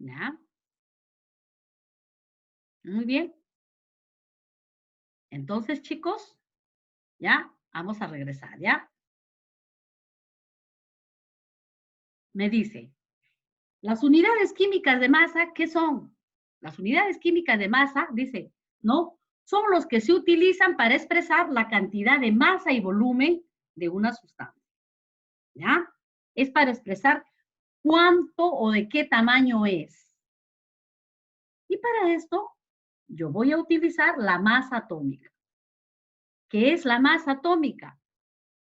¿Ya? Muy bien. Entonces, chicos, ya, vamos a regresar, ¿ya? Me dice, las unidades químicas de masa, ¿qué son? Las unidades químicas de masa, dice, ¿no? Son los que se utilizan para expresar la cantidad de masa y volumen de una sustancia, ¿ya? Es para expresar cuánto o de qué tamaño es. Y para esto, yo voy a utilizar la masa atómica. ¿Qué es la masa atómica?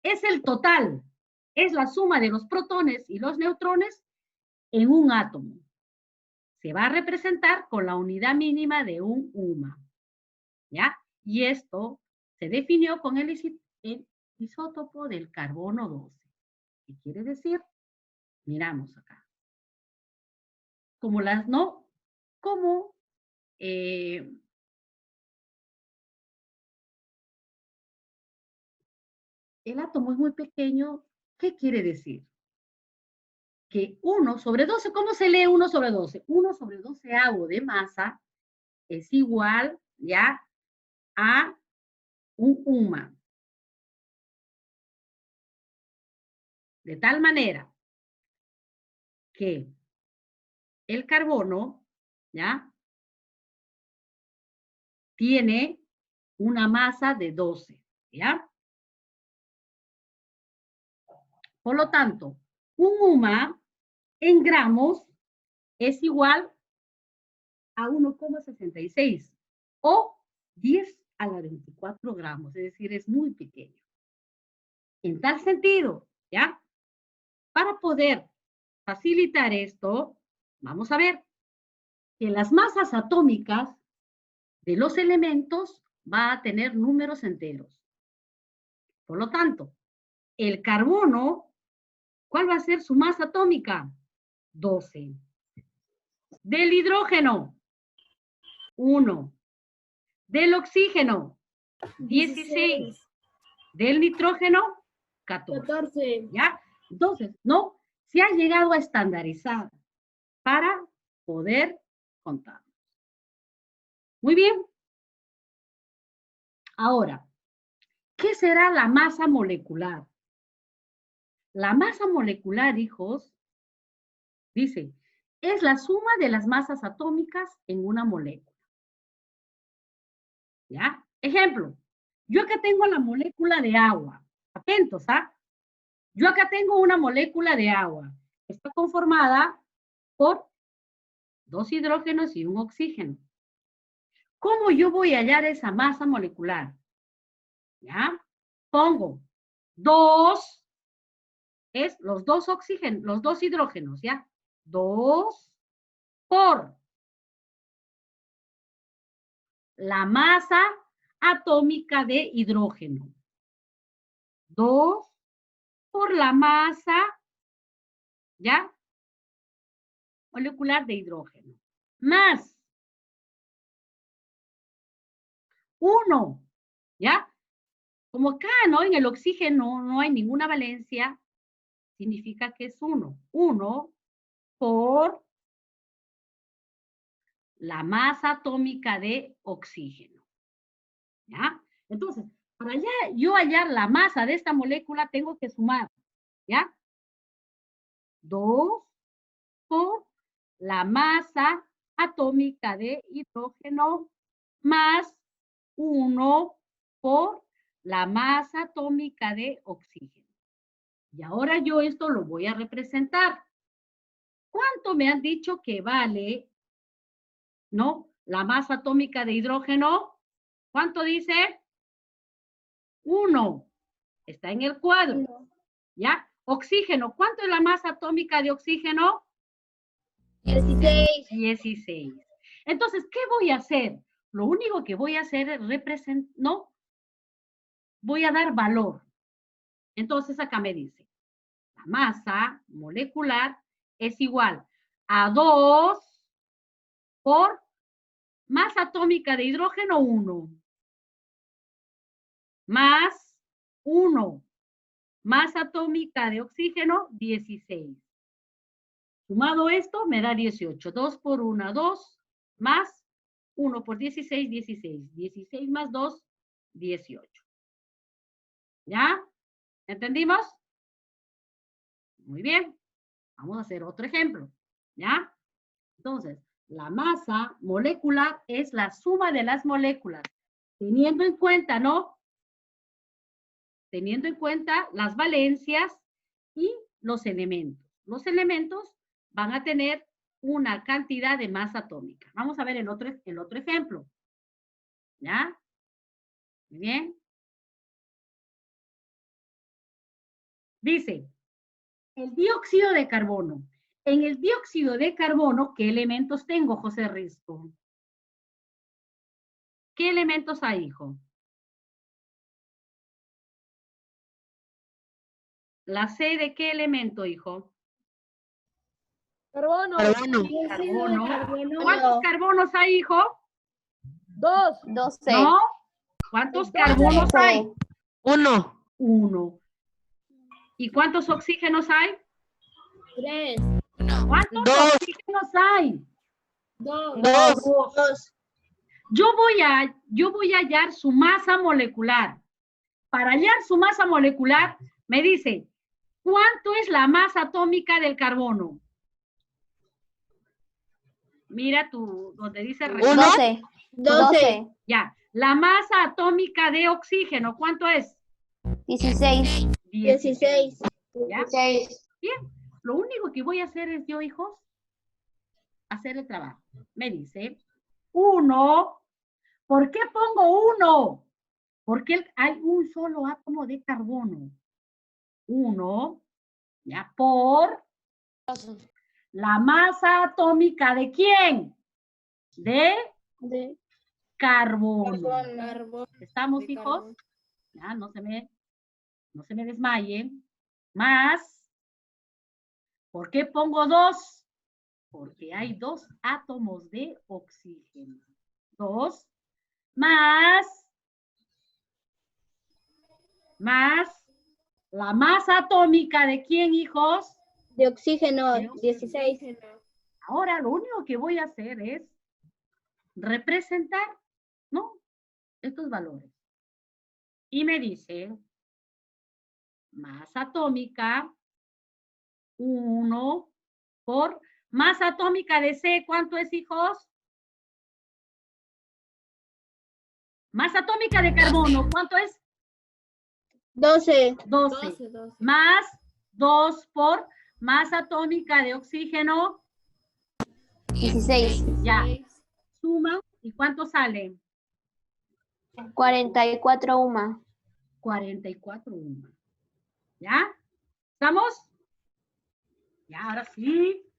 Es el total, es la suma de los protones y los neutrones en un átomo. Se va a representar con la unidad mínima de un UMA, ¿ya? Y esto se definió con el isótopo del carbono 12. ¿Qué quiere decir? Miramos acá. Como las no, como el átomo es muy pequeño, ¿qué quiere decir? Que 1 sobre 12, ¿cómo se lee 1 sobre 12? 1 sobre 12avo de masa es igual ya a un UMA. De tal manera que el carbono, ¿ya? Tiene una masa de 12, ¿ya? Por lo tanto, un UMA en gramos es igual a 1,66 o 10 a la 24 gramos, es decir, es muy pequeño. En tal sentido, ¿ya? Para poder facilitar esto, vamos a ver que las masas atómicas de los elementos va a tener números enteros. Por lo tanto, el carbono, ¿cuál va a ser su masa atómica? 12. Del hidrógeno, 1. Del oxígeno, 16. Del nitrógeno, 14. ¿Ya? Entonces, no, se ha llegado a estandarizar para poder contar. Muy bien. Ahora, ¿qué será la masa molecular? La masa molecular, hijos, dice, es la suma de las masas atómicas en una molécula. ¿Ya? Ejemplo, yo acá tengo la molécula de agua. Atentos, ¿ah? Yo acá tengo una molécula de agua. Está conformada por 2 hidrógenos y un oxígeno. ¿Cómo yo voy a hallar esa masa molecular? ¿Ya? Pongo 2, es los 2 oxígenos, los 2 hidrógenos, ¿ya? 2 por la masa atómica de hidrógeno. 2 por la masa, ¿ya? Molecular de hidrógeno. Más 1, ¿ya? Como acá, ¿no? En el oxígeno no hay ninguna valencia, significa que es 1. 1 por la masa atómica de oxígeno. ¿Ya? Entonces, para yo hallar la masa de esta molécula, tengo que sumar, ¿ya? 2 por la masa atómica de hidrógeno más 1 por la masa atómica de oxígeno. Y ahora yo esto lo voy a representar. ¿Cuánto me han dicho que vale, no? La masa atómica de hidrógeno. ¿Cuánto dice? 1. Está en el cuadro. 1. ¿Ya? Oxígeno. ¿Cuánto es la masa atómica de oxígeno? 16. 16. Entonces, ¿qué voy a hacer? Lo único que voy a hacer es representar, ¿no? Voy a dar valor. Entonces, acá me dice, la masa molecular es igual a 2 por masa atómica de hidrógeno 1, más 1, masa atómica de oxígeno 16. Sumado esto me da 18. 2 por 1, 2, más 1 por 16, 16. 16 más 2, 18. ¿Ya? ¿Entendimos? Muy bien. Vamos a hacer otro ejemplo. ¿Ya? Entonces, la masa molecular es la suma de las moléculas, teniendo en cuenta, ¿no? Teniendo en cuenta las valencias y los elementos. Los elementos van a tener una cantidad de masa atómica. Vamos a ver el otro ejemplo. ¿Ya? Muy bien. Dice, el dióxido de carbono. En el dióxido de carbono, ¿qué elementos tengo, José Risco? ¿Qué elementos hay, hijo? ¿La C de qué elemento, hijo? Carbono. Carbono. ¿Cuántos carbonos hay, hijo? 2. 12. ¿No? ¿Cuántos carbonos hay? 1. 1. ¿Y cuántos oxígenos hay? 3. ¿Cuántos 2. oxígenos hay? 2. 2. Yo voy a hallar su masa molecular. Para hallar su masa molecular, me dice, ¿cuánto es la masa atómica del carbono? Mira tú, donde dice... 12. 12. Ya. La masa atómica de oxígeno, ¿cuánto es? 16. 16. ¿Ya? 16. Bien. Lo único que voy a hacer es yo, hijos, hacer el trabajo. Me dice, 1. ¿Por qué pongo 1? Porque hay un solo átomo de carbono. 1, ya, por la masa atómica ¿de quién? De carbono. ¿Estamos, hijos? Ya, no se me desmayen. Más, ¿por qué pongo 2? Porque hay 2 átomos de oxígeno. 2 más la masa atómica ¿de quién, hijos? De oxígeno, 16. Ahora lo único que voy a hacer es representar, ¿no? Estos valores. Y me dice, masa atómica, 1 por masa atómica de C, ¿cuánto es, hijos? Masa atómica de carbono, ¿cuánto es? 12. 12. Más 2 por masa atómica de oxígeno. 16. Ya. Suma. ¿Y cuánto sale? 44 UMA. 44 UMA. ¿Ya? ¿Estamos? Y ahora sí,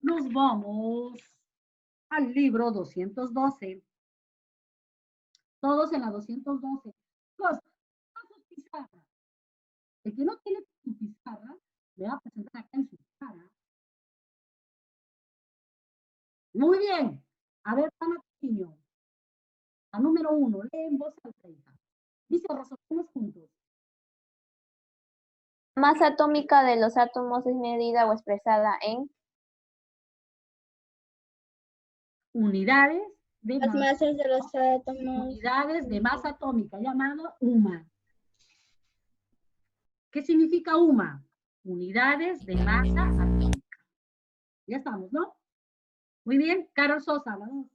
nos vamos al libro 212. Todos en la 212. Pues, sus pizarras. El que no tiene su pizarra, le va a presentar acá en su cara. Muy bien. A ver, Ana Niño. La número 1, lee en voz alta, hija. Dice, resolvemos juntos. La masa atómica de los átomos es medida o expresada en Unidades de Las masa. masas de los átomos. Unidades de masa atómica, llamado UMA. ¿Qué significa UMA? Unidades de masa atómica. Ya estamos, ¿no? Muy bien, Carol Sosa, vamos.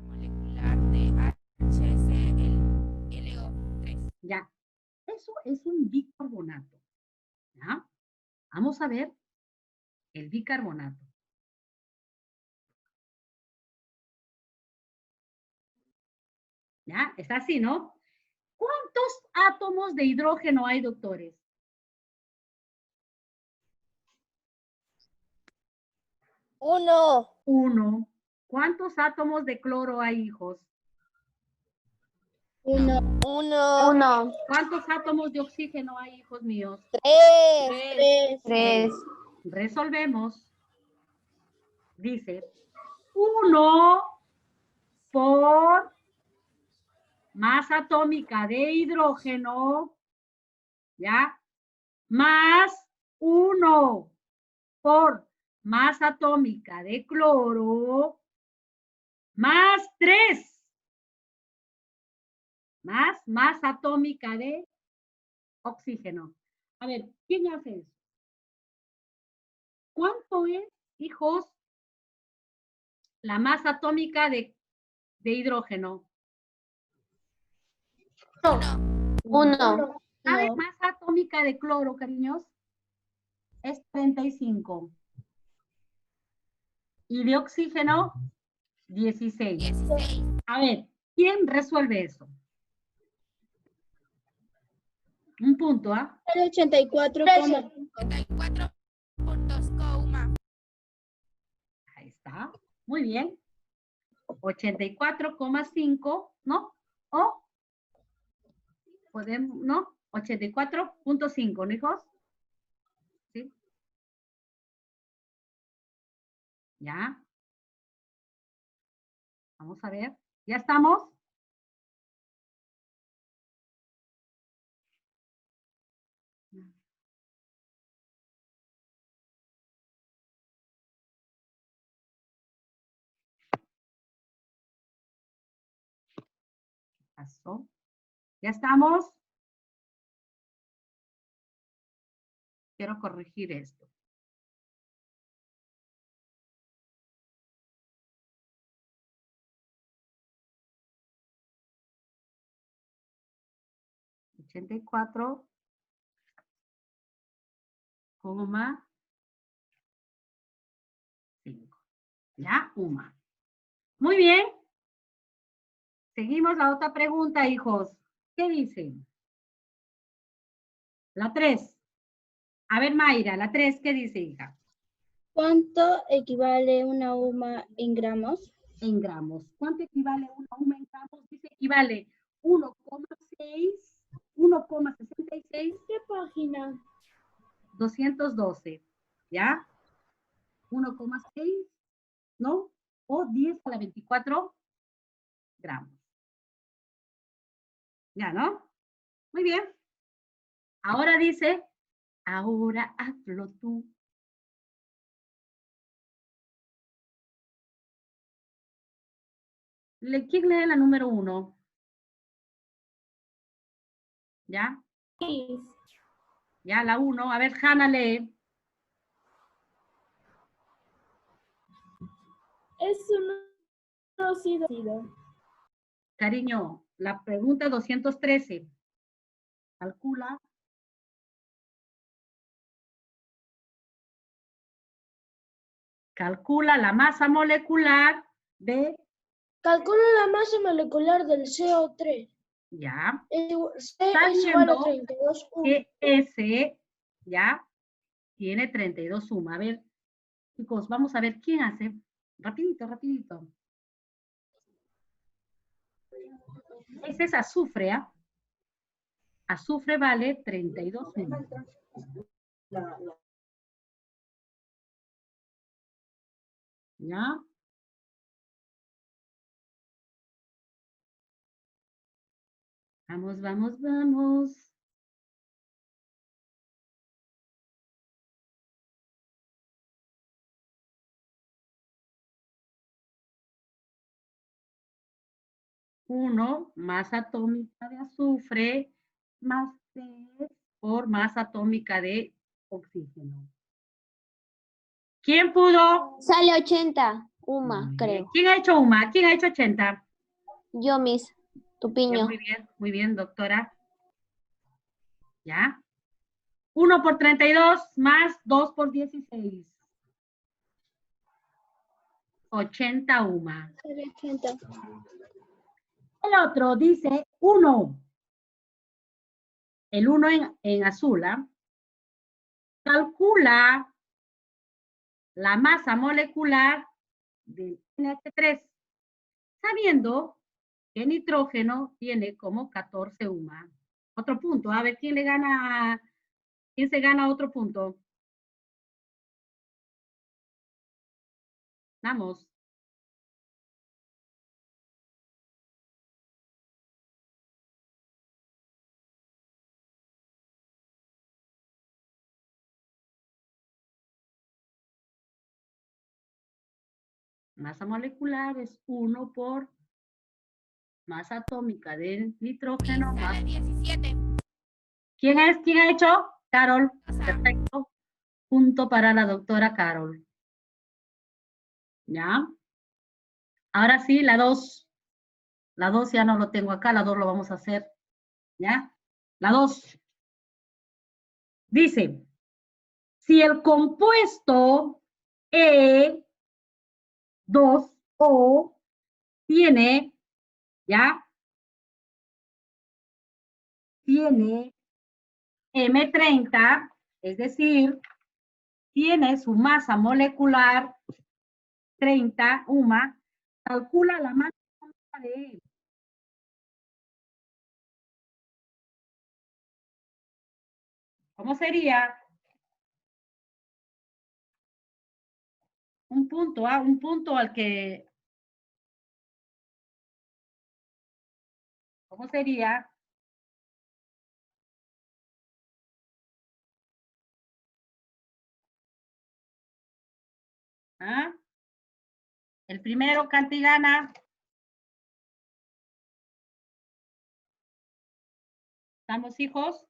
Molecular de HCl-LO3. Ya, eso es un bicarbonato. ¿Ya? Vamos a ver el bicarbonato. ¿Ya? Está así, ¿no? ¿Cuántos átomos de hidrógeno hay, doctores? 1. 1. ¿Cuántos átomos de cloro hay, hijos? 1. 1. ¿Cuántos átomos de oxígeno hay, hijos míos? 3. 3. Resolvemos. Dice, 1 por masa atómica de hidrógeno, ¿ya? Más 1 por masa atómica de cloro más 3 más masa atómica de oxígeno. A ver, ¿quién hace eso? ¿Cuánto es, hijos, la masa atómica de hidrógeno? 1. ¿Saben? Masa atómica de cloro, cariños, es 35. Y de oxígeno, 16. 16. A ver, ¿quién resuelve eso? Un punto, ¿ah? El 84, 84 puntos, coma. Ahí está. Muy bien. 84,5, ¿no? O podemos, ¿no? 84,5, ¿no, hijos? ¿Sí? Ya. Vamos a ver. ¿Ya estamos? Pasó. ¿Ya estamos? Quiero corregir esto. Ochenta y cuatro coma 5. ¿Ya? Uma. Muy bien. Seguimos la otra pregunta, hijos. ¿Qué dicen? La 3. A ver, Mayra, la 3, ¿qué dice, hija? ¿Cuánto equivale una UMA en gramos? En gramos. ¿Cuánto equivale una UMA en gramos? Dice equivale 1,6, 1,66. ¿Qué página? 212, ¿ya? 1,6, ¿no? O 10 a la 24 gramos. ¿Ya, no? Muy bien. Ahora dice, ahora hazlo tú. ¿Quién lee la número 1? ¿Ya? Ya, la 1. A ver, Hanna lee. Es un óxido. Cariño, la pregunta 213. Calcula. Calcula la masa molecular de... Calcula la masa molecular del CO3. Ya. C Está es igual a viendo 32. que S, ya, tiene 32 suma. A ver, chicos, vamos a ver quién hace. Rapidito, rapidito. Ese es azufre, ¿ah? Azufre vale 32 suma. ¿Ya? Vamos, vamos, vamos. Uno, masa atómica de azufre, más 3 por masa atómica de oxígeno. ¿Quién pudo? Sale 80. Uma, creo. ¿Quién ha hecho UMA? ¿Quién ha hecho 80? Yo, Miss. Tupiño. Muy bien, doctora. ¿Ya? 1 por 32 más 2 por 16. 80 UMA. 80. El otro dice 1. El 1 en azul, ¿ah? Calcula la masa molecular del NH3, sabiendo que nitrógeno tiene como 14 UMA. Otro punto, a ver quién le gana, quién se gana otro punto. Vamos. Masa molecular es 1 por masa atómica del nitrógeno. Sale 17. ¿Quién es? ¿Quién ha hecho? Carol. O sea, Perfecto. Punto para la doctora Carol. ¿Ya? Ahora sí, la 2. La 2 ya no lo tengo acá, la 2 lo vamos a hacer. ¿Ya? La 2. Dice, si el compuesto E2O tiene, ¿ya? Tiene M30, es decir, tiene su masa molecular 30, UMA, calcula la masa de él. ¿Cómo sería? Un punto al que, ¿cómo sería? ¿Ah? El primero, Cantigana. ¿Estamos, hijos?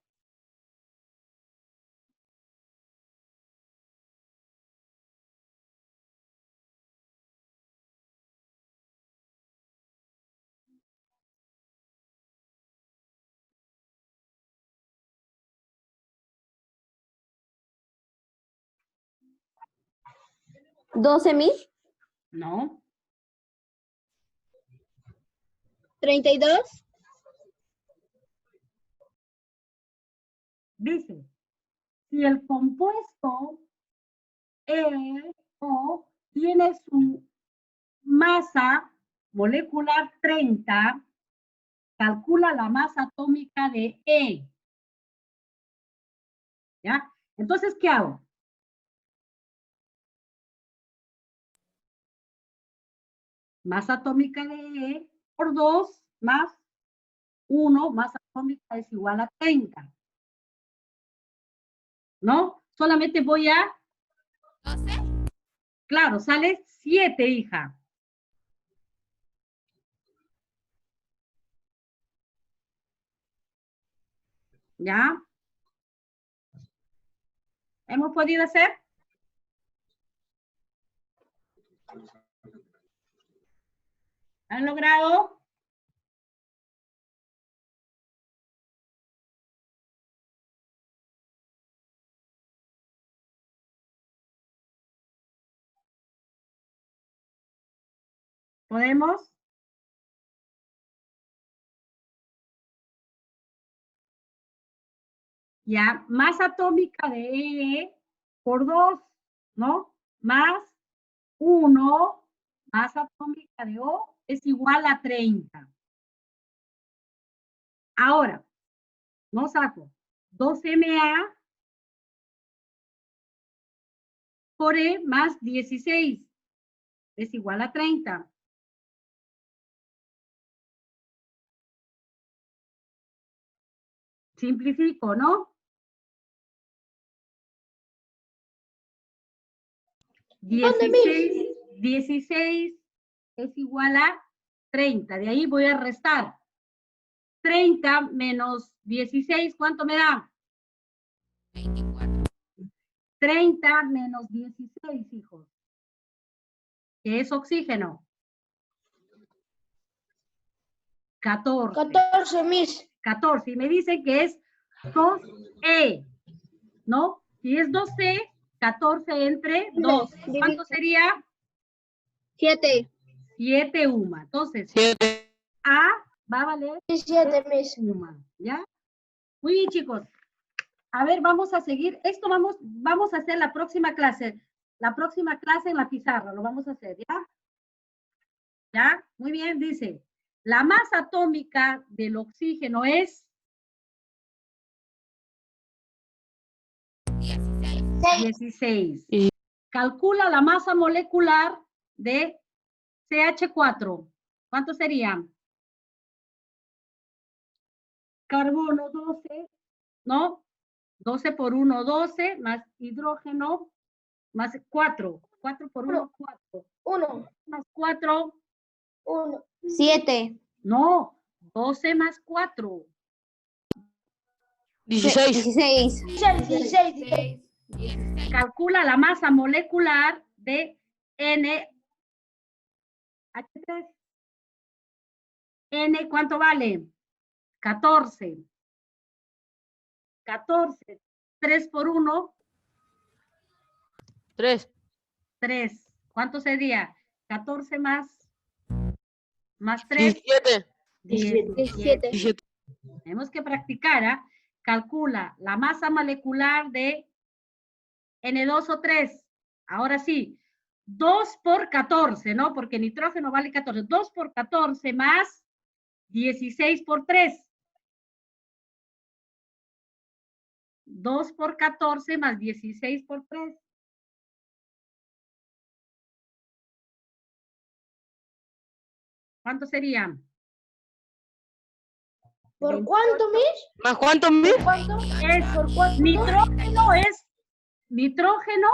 ¿12.000? No. 32. Dice, si el compuesto EO tiene su masa molecular 30, calcula la masa atómica de E. ¿Ya? Entonces, ¿qué hago? Masa atómica de E por 2 más 1, masa atómica es igual a 30. ¿No? Solamente voy a, 12. claro, sale 7, hija. ¿Ya? ¿Hemos podido hacer? ¿Han logrado? ¿Podemos? Ya, masa atómica de E por 2, ¿no? Más 1, masa atómica de O es igual a 30. Ahora, no saco 2Ma por E más 16 es igual a 30. Simplifico, ¿no? 16 es igual a 30. De ahí voy a restar. 30 menos 16, ¿cuánto me da? 24. 30 menos 16, hijos. ¿Qué es oxígeno? 14. 14, Miss. 14. Y me dicen que es 2E, ¿no? Si es 2E, 14 entre 2. ¿Cuánto sería? 7. 7 UMA. Entonces, A va a valer 7, Miss. UMA, ¿ya? Muy bien, chicos. A ver, vamos a seguir. Esto vamos a hacer la próxima clase. La próxima clase en la pizarra, lo vamos a hacer, ¿ya? ¿Ya? Muy bien, dice. La masa atómica del oxígeno es 16. Calcula la masa molecular de CH4. ¿Cuánto sería? Carbono 12, ¿no? 12 por 1, 12, más hidrógeno, más 4. 4 por 1, 4. 1. Más 4, 1. 7. no, 12 más 4. 16. 16. 16. 16. Calcula la masa molecular de NH3. N, ¿cuánto vale? 14. 14. 3 por 1, 3. 3. ¿Cuánto sería? 14 más 3. 17. 17. 17. Tenemos que practicar, ¿ah? Calcula la masa molecular de N2 o 3. Ahora sí, 2 por 14, ¿no? Porque nitrógeno vale 14. 2 por 14 más 16 por 3. 2 por 14 más 16 por 3. ¿Cuánto serían? ¿Por cuánto, Miss? ¿Más cuánto, Miss? ¿Cuánto? Es ¿Por cuánto? Nitrógeno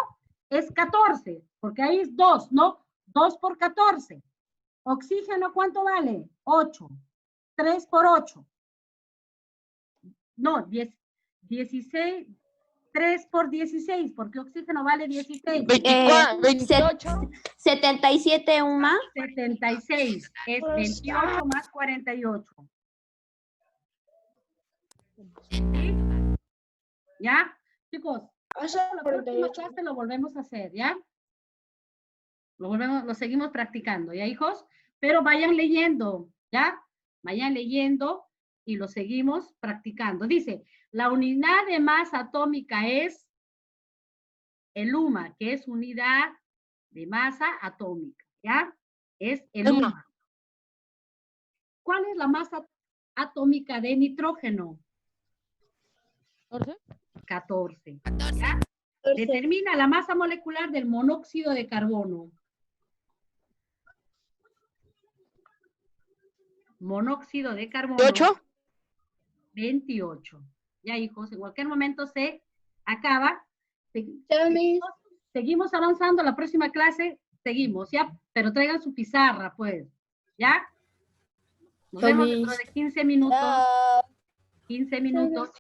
es 14, porque ahí es 2, ¿no? 2 por 14. Oxígeno, ¿cuánto vale? 8. 3 por 8. No, 16. 3 por 16, porque oxígeno vale 16. 24. 28. 77 un más. 76 es 28 más 48. ¿Sí? ¿Ya? Chicos, la próxima clase lo volvemos a hacer, ¿ya? Lo seguimos practicando, ¿ya, hijos? Pero vayan leyendo, ¿ya? Vayan leyendo y lo seguimos practicando. Dice, la unidad de masa atómica es el UMA, que es unidad de masa atómica, ¿ya? Es el UMA. ¿Cuál es la masa atómica de nitrógeno? 14. 14. ¿Ya? Determina la masa molecular del monóxido de carbono. Monóxido de carbono. 28. 28. Ya, hijos, en cualquier momento se acaba. Chao, Miss. Seguimos avanzando. La próxima clase seguimos, ¿ya? Pero traigan su pizarra, pues. ¿Ya? Nos vemos dentro de 15 minutos. 15 minutos.